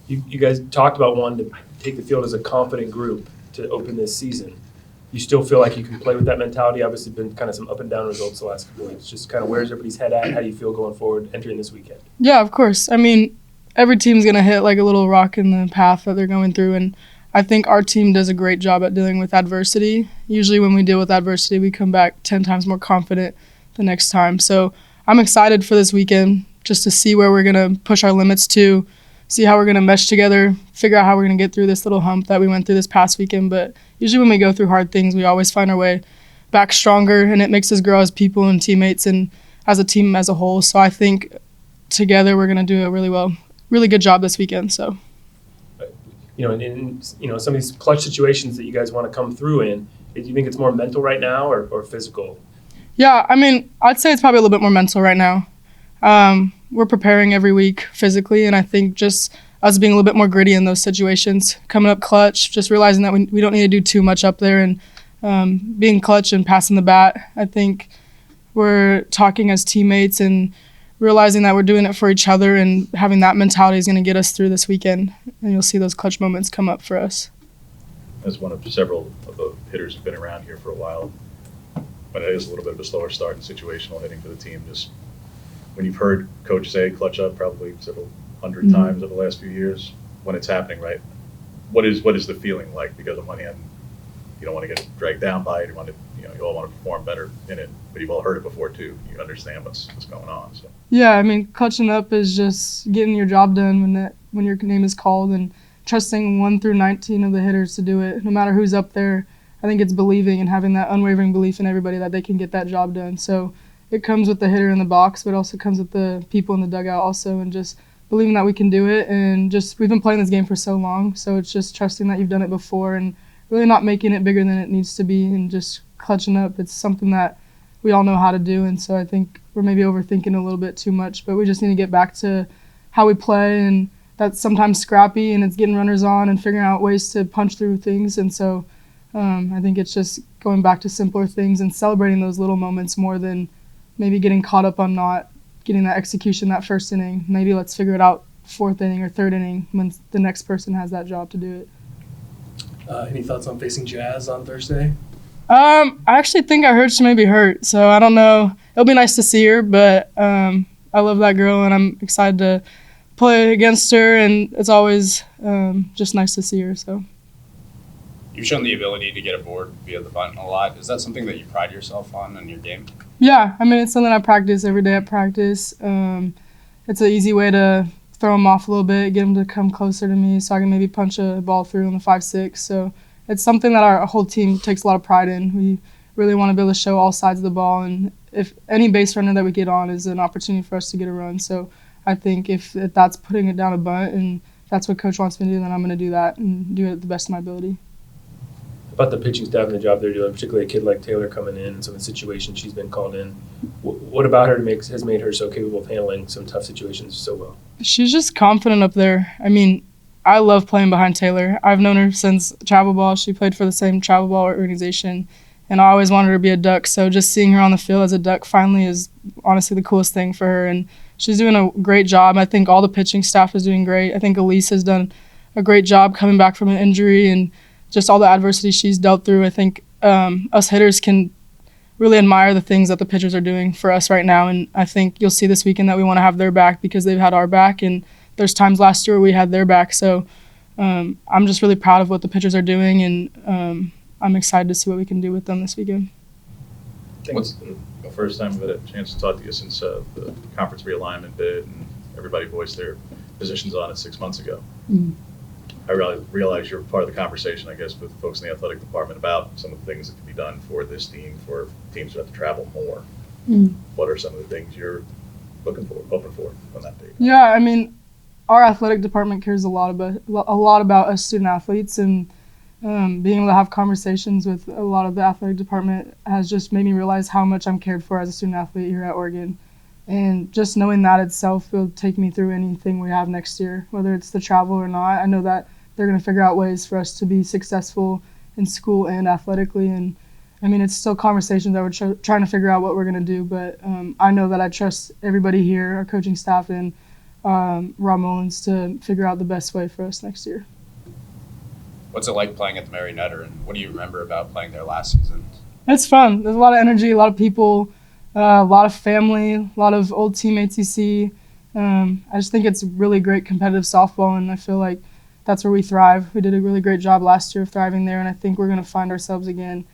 You guys talked about wanting to take the field as a confident group to open this season. You still feel like you can play with that mentality? Obviously, been kind of some up and down results the last couple of weeks. Just kind of where's everybody's head at? How do you feel going forward, entering this weekend? Yeah, of course. I mean, every team's going to hit like a little rock in the path that they're going through, and I think our team does a great job at dealing with adversity. Usually when we deal with adversity, we come back 10 times more confident the next time. So I'm excited for this weekend just to see where we're going to push our limits to, see how we're going to mesh together, figure out how we're going to get through this little hump that we went through this past weekend. But usually when we go through hard things, we always find our way back stronger, and it makes us grow as people and teammates and as a team as a whole. So I think together we're going to do a really good job this weekend. So. In some of these clutch situations that you guys want to come through in, do you think it's more mental right now or physical? Yeah, I mean, I'd say it's probably a little bit more mental right now. We're preparing every week physically, and I think just us being a little bit more gritty in those situations, coming up clutch, just realizing that we don't need to do too much up there, and being clutch and passing the bat. I think we're talking as teammates and realizing that we're doing it for each other, and having that mentality is going to get us through this weekend, and you'll see those clutch moments come up for us. As one of several of the hitters who've been around here for a while, but it is a little bit of a slower start in situational hitting for the team. Just when you've heard coaches say clutch up probably several hundred times over the last few years, when it's happening, right? What is the feeling like? Because on one hand, you don't want to get dragged down by it. You all want to perform better in it, but you've all heard it before too. You understand what's going on. So. Yeah, I mean, clutching up is just getting your job done when your name is called, and trusting 1 through 19 of the hitters to do it, no matter who's up there. I think it's believing and having that unwavering belief in everybody that they can get that job done. So it comes with the hitter in the box, but it also comes with the people in the dugout also, and just believing that we can do it. And just we've been playing this game for so long, so it's just trusting that you've done it before and really not making it bigger than it needs to be, and just clutching up. It's something that we all know how to do, and so I think we're maybe overthinking a little bit too much, but we just need to get back to how we play, and that's sometimes scrappy, and it's getting runners on and figuring out ways to punch through things. And so I think it's just going back to simpler things and celebrating those little moments more than maybe getting caught up on not getting that execution that first inning. Maybe let's figure it out fourth inning or third inning when the next person has that job to do it. Any thoughts on facing Jazz on Thursday? I actually think I heard she may be hurt, so I don't know. It'll be nice to see her, but I love that girl, and I'm excited to play against her, and it's always just nice to see her. So. You've shown the ability to get aboard via the bunt a lot. Is that something that you pride yourself on in your game? Yeah, I mean, it's something I practice every day at practice. It's an easy way to throw them off a little bit, get them to come closer to me so I can maybe punch a ball through on the 5-6. So it's something that our whole team takes a lot of pride in. We really want to be able to show all sides of the ball, and if any base runner that we get on is an opportunity for us to get a run. So I think if that's putting it down a bunt and that's what Coach wants me to do, then I'm going to do that and do it at the best of my ability. About the pitching staff and the job they're doing, particularly a kid like Taylor coming in and some of the situations she's been called in. What about her has made her so capable of handling some tough situations so well? She's just confident up there. I mean, I love playing behind Taylor. I've known her since travel ball. She played for the same travel ball organization, and I always wanted her to be a Duck. So just seeing her on the field as a Duck finally is honestly the coolest thing for her, and she's doing a great job. I think all the pitching staff is doing great. I think Elise has done a great job coming back from an injury, and just all the adversity she's dealt through. I think us hitters can really admire the things that the pitchers are doing for us right now, and I think you'll see this weekend that we want to have their back because they've had our back, and there's times last year where we had their back. So I'm just really proud of what the pitchers are doing, and I'm excited to see what we can do with them this weekend. What's the first time we've had a chance to talk to you since the conference realignment bid and everybody voiced their positions on it 6 months ago? Mm-hmm. I realize you're part of the conversation, I guess, with folks in the athletic department about some of the things that can be done for this team, for teams who have to travel more. Mm. What are some of the things you're hoping for on that day? Yeah, I mean, our athletic department cares a lot about us student athletes, and being able to have conversations with a lot of the athletic department has just made me realize how much I'm cared for as a student athlete here at Oregon. And just knowing that itself will take me through anything we have next year, whether it's the travel or not. I know that they're going to figure out ways for us to be successful in school and athletically. And, I mean, it's still conversations that we're trying to figure out what we're going to do. But I know that I trust everybody here, our coaching staff, and Rob Mullins to figure out the best way for us next year. What's it like playing at the Mary Nutter, and what do you remember about playing there last season? It's fun. There's a lot of energy, a lot of people, a lot of family, a lot of old teammates you see. I just think it's really great competitive softball, and I feel like that's where we thrive. We did a really great job last year of thriving there, and I think we're going to find ourselves again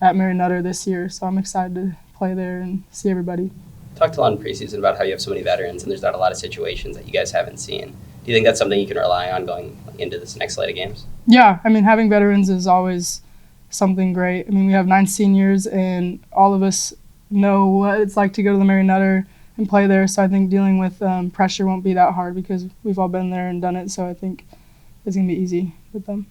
at Mary Nutter this year. So I'm excited to play there and see everybody. Talked a lot in preseason about how you have so many veterans and there's not a lot of situations that you guys haven't seen. Do you think that's something you can rely on going into this next slate of games? Yeah, I mean, having veterans is always something great. I mean, we have 9 seniors, and all of us know what it's like to go to the Mary Nutter and play there. So I think dealing with pressure won't be that hard because we've all been there and done it. So I think it's going to be easy with them.